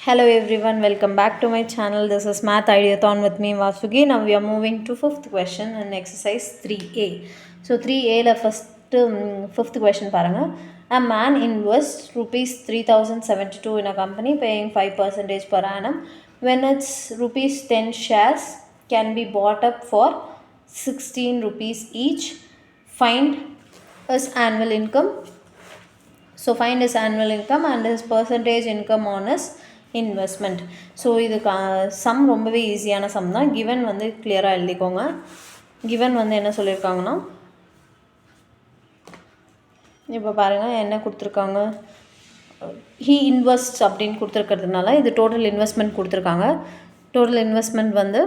Hello everyone, welcome back to my channel. This is Math Ideathon with me Vasugi. Now we are moving to fifth question and exercise 3A. So 3A la first fifth question paranga. A man invests rupees 3072 in a company paying 5% per annum when its rupees 10 shares can be bought up for 16 rupees each. Find his annual income. So find his annual income and his percentage income on his investment. So இது some ரொம்பவே ஈஸியான some தான். Given வந்து கிளியராக எழுதிக்கோங்க. Given வந்து என்ன சொல்லியிருக்காங்கன்னா, இப்போ பாருங்கள் என்ன கொடுத்துருக்காங்க, ஹீ இன்வெஸ்ட் அப்படின்னு கொடுத்துருக்கிறதுனால இது டோட்டல் இன்வெஸ்ட்மெண்ட் கொடுத்துருக்காங்க. டோட்டல் இன்வெஸ்ட்மெண்ட் வந்து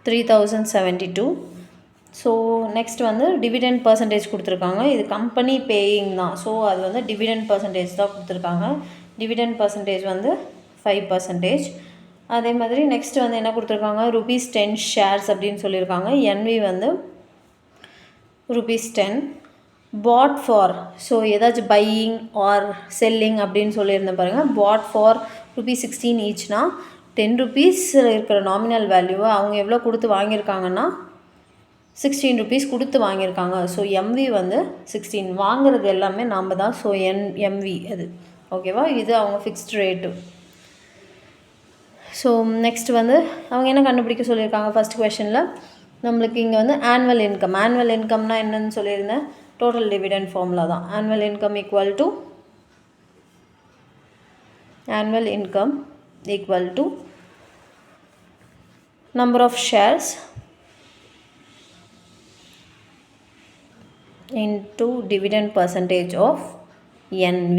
3072. ஸோ நெக்ஸ்ட் வந்து டிவிடெண்ட் பர்சன்டேஜ் கொடுத்துருக்காங்க. இது கம்பெனி பேயிங் தான். ஸோ அது வந்து டிவிடெண்ட் பர்சன்டேஜ் தான் கொடுத்துருக்காங்க. டிவிடெண்ட் பர்சன்டேஜ் வந்து 5%. அதே மாதிரி நெக்ஸ்ட் வந்து என்ன கொடுத்துருக்காங்க, rupees 10 ஷேர்ஸ் அப்படின்னு சொல்லியிருக்காங்க. NV வந்து rupees 10 bought for, ஸோ ஏதாச்சும் பையிங் ஆர் செல்லிங் அப்படின்னு சொல்லியிருந்தேன் பாருங்கள். bought for rupees 16 ஈச்னா 10 rupees இருக்கிற நாமினல் வேல்யூவை அவங்க எவ்வளோ கொடுத்து வாங்கியிருக்காங்கன்னா 16 rupees கொடுத்து வாங்கியிருக்காங்க. ஸோ MV வந்து 16, வாங்குறது எல்லாமே நாம் தான். ஸோ MV அது ஓகேவா, இது அவங்க ஃபிக்ஸ்ட் ரேட்டு. ஸோ நெக்ஸ்ட் வந்து அவங்க என்ன கண்டுபிடிக்க சொல்லியிருக்காங்க, ஃபஸ்ட் கொஷனில் நம்மளுக்கு இங்கே வந்து ஆனுவல் இன்கம். ஆனுவல் இன்கம்னா என்னன்னு சொல்லியிருந்தேன், டோட்டல் டிவிடெண்ட் ஃபார்முலா தான். Annual income equal to number of shares into dividend percentage of NV.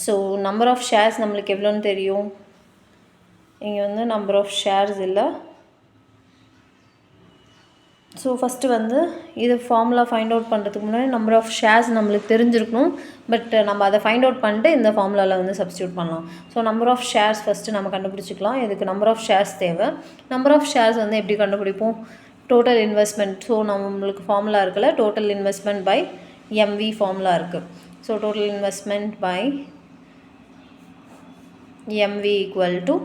So number of shares நம்மளுக்கு எவ்வளோன்னு தெரியும். இங்கே வந்து நம்பர் ஆஃப் ஷேர்ஸ் இல்லை. ஸோ ஃபஸ்ட்டு வந்து இது ஃபார்முலா ஃபைண்ட் அவுட் பண்ணுறதுக்கு முன்னாடி நம்பர் ஆஃப் ஷேர்ஸ் நம்மளுக்கு தெரிஞ்சிருக்கணும். பட் நம்ம அதை ஃபைண்ட் அவுட் பண்ணிட்டு இந்த ஃபார்முலாவில் வந்து சப்ஸ்டியூட் பண்ணலாம். So number of shares first நம்ம கண்டுபிடிச்சிக்கலாம். இதுக்கு நம்பர் ஆஃப் ஷேர்ஸ் தேவை. நம்பர் ஆஃப் ஷேர்ஸ் வந்து எப்படி கண்டுபிடிப்போம், டோட்டல் இன்வெஸ்ட்மெண்ட். ஸோ நம்மளுக்கு ஃபார்முலா இருக்குல்ல, total investment by MV formula இருக்குது. So total investment by MV equal to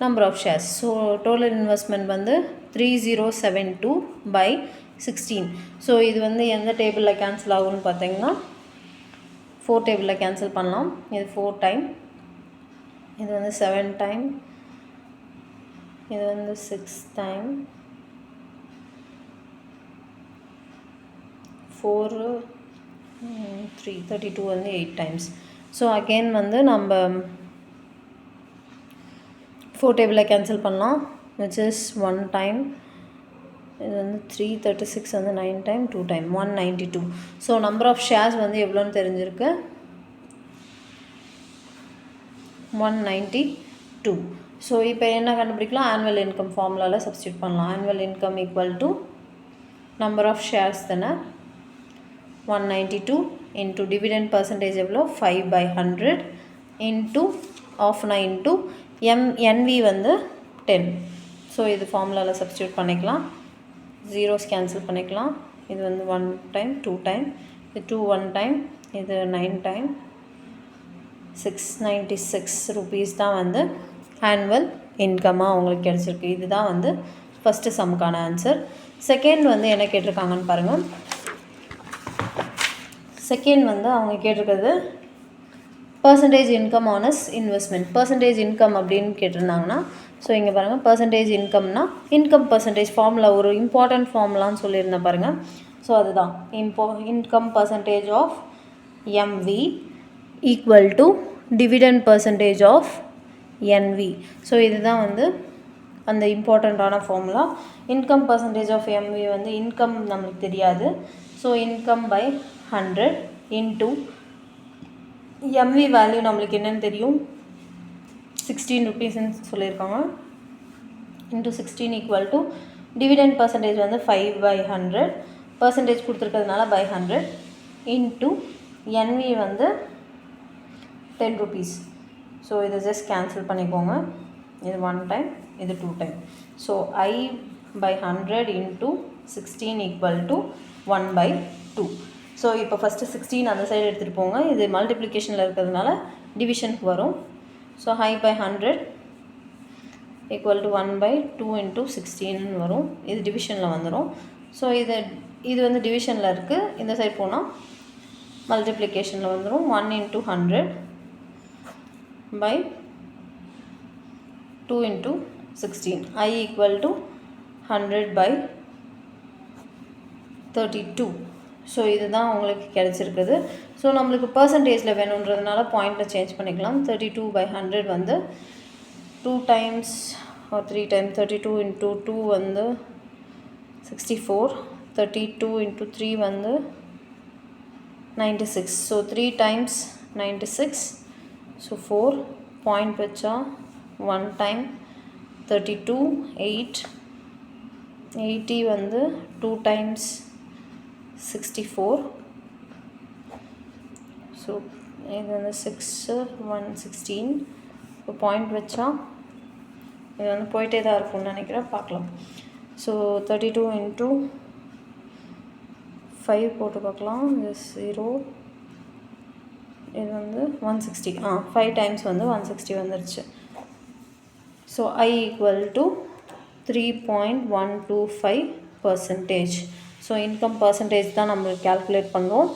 number of shares. So total investment வந்து 3072 பை 16. ஸோ இது வந்து எந்த டேபிளில் கேன்சல் ஆகும்னு பார்த்தீங்கன்னா 4 டேபிளில் கேன்சல் பண்ணலாம். இது 4 டைம், இது வந்து 7 டைம், இது வந்து 6 டைம், 4 3 32 வந்து 8 டைம்ஸ். ஸோ அகெயின் வந்து நம்ம 4 டேபிளில் கேன்சல் பண்ணலாம், which is 1 டைம். இது வந்து 336 வந்து 9 time, 2 time, 192. So number of shares வந்து எவ்வளோன்னு தெரிஞ்சிருக்கு, 192. ஸோ இப்போ என்ன கண்டுபிடிக்கலாம், ஆனுவல் இன்கம் ஃபார்முலாவில் சப்ஸ்டியூட் பண்ணலாம். Annual income equal to number of shares தானே, 192 இன்ட்டு டிவிடெண்ட் பர்சன்டேஜ் எவ்வளோ 5/100 இன்ட்டு ஆஃப் 9 இன்ட்டு NV வந்து 10. ஸோ இது ஃபார்முலாவில் சப்ஸ்டியூட் பண்ணிக்கலாம். ஜீரோஸ் கேன்சல் பண்ணிக்கலாம். இது வந்து 1 டைம், 2 டைம், இது 2 1 டைம், இது 9 டைம், 696 rupees தான் வந்து ஆனுவல் இன்கமாக அவங்களுக்கு கிடச்சிருக்கு. இதுதான் வந்து ஃபஸ்ட்டு சம்முக்கான ஆன்சர். செகண்ட் வந்து என்ன கேட்டிருக்காங்கன்னு பாருங்கள். செகண்ட் வந்து அவங்க கேட்டிருக்கிறது percentage income on his investment. Percentage income அப்படின்னு கேட்டிருந்தாங்கன்னா, ஸோ இங்கே பாருங்கள், பர்சன்டேஜ் இன்கம்னா இன்கம் பர்சன்டேஜ் ஃபார்முலா, ஒரு இம்பார்ட்டண்ட் ஃபார்முலான்னு சொல்லியிருந்தேன் பாருங்கள். ஸோ அதுதான் income percentage of MV equal to dividend percentage of NV. So இதுதான் வந்து அந்த இம்பார்ட்டண்ட்டான formula. Income percentage of MV வந்து இன்கம் நம்மளுக்கு தெரியாது. So income by 100 into MV value நம்மளுக்கு என்னென்னு தெரியும், 16 rupeesன்னு சொல்லியிருக்காங்க, into 16 equal to dividend percentage வந்து 5/100, பர்சன்டேஜ் கொடுத்துருக்கிறதுனால பை 100 இன்ட்டு NV வந்து 10 rupees. ஸோ இதை ஜஸ்ட் கேன்சல் பண்ணிக்கோங்க. இது 1 டைம், இது 2 time. So I/100 into 16 equal to 1/2. So இப்போ ஃபஸ்ட்டு 16 அந்த சைடு எடுத்துகிட்டு போங்க. இது மல்டிப்ளிகேஷனில் இருக்கிறதுனால டிவிஷனுக்கு வரும். So high by 100 equal to 1/2 × 16 வரும். இது டிவிஷனில் வந்துடும். ஸோ இது வந்து டிவிஷனில் இருக்குது. இந்த சைடு போனால் மல்டிப்ளிகேஷனில் வந்துடும். 1 × 100/2 × 16 I ஈக்குவல் டு 100/32. ஸோ இதுதான் உங்களுக்கு கிடச்சிருக்குது. ஸோ நம்மளுக்கு பர்சன்டேஜில் வேணுன்றதுனால பாயிண்டில் சேஞ்ச் பண்ணிக்கலாம். 32/100 வந்து 2 டைம்ஸ் or 3 டைம்ஸ் 32 × 2 வந்து 64, 32 × 3 வந்து 96. So 3 times 96. ஸோ 4 பாயிண்ட் வச்சா 1 டைம் 32 8, 80 வந்து 2 டைம்ஸ் 64. ஸோ இது வந்து 6 1 16. இப்போ பாயிண்ட் வச்சா இது வந்து போயிட்டே தான் இருக்கும்னு நினைக்கிறேன், பார்க்கலாம். ஸோ 32 × 5 போட்டு பார்க்கலாம். இது 0, இது வந்து 160. 5 டைம்ஸ் வந்து 160 வந்துருச்சு. So I equal to 3.125%. So income percentage தான் நம்ம கேல்குலேட் பண்ணுறோம்.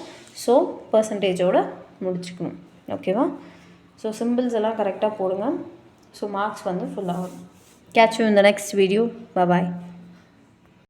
ஸோ பர்சன்டேஜோடு முடிச்சுக்கணும். ஓகேவா? ஸோ சிம்பிள்ஸ் எல்லாம் கரெக்டாக போடுங்க. ஸோ மார்க்ஸ் வந்து ஃபுல்லாகும். Catch you in the next video. Bye bye.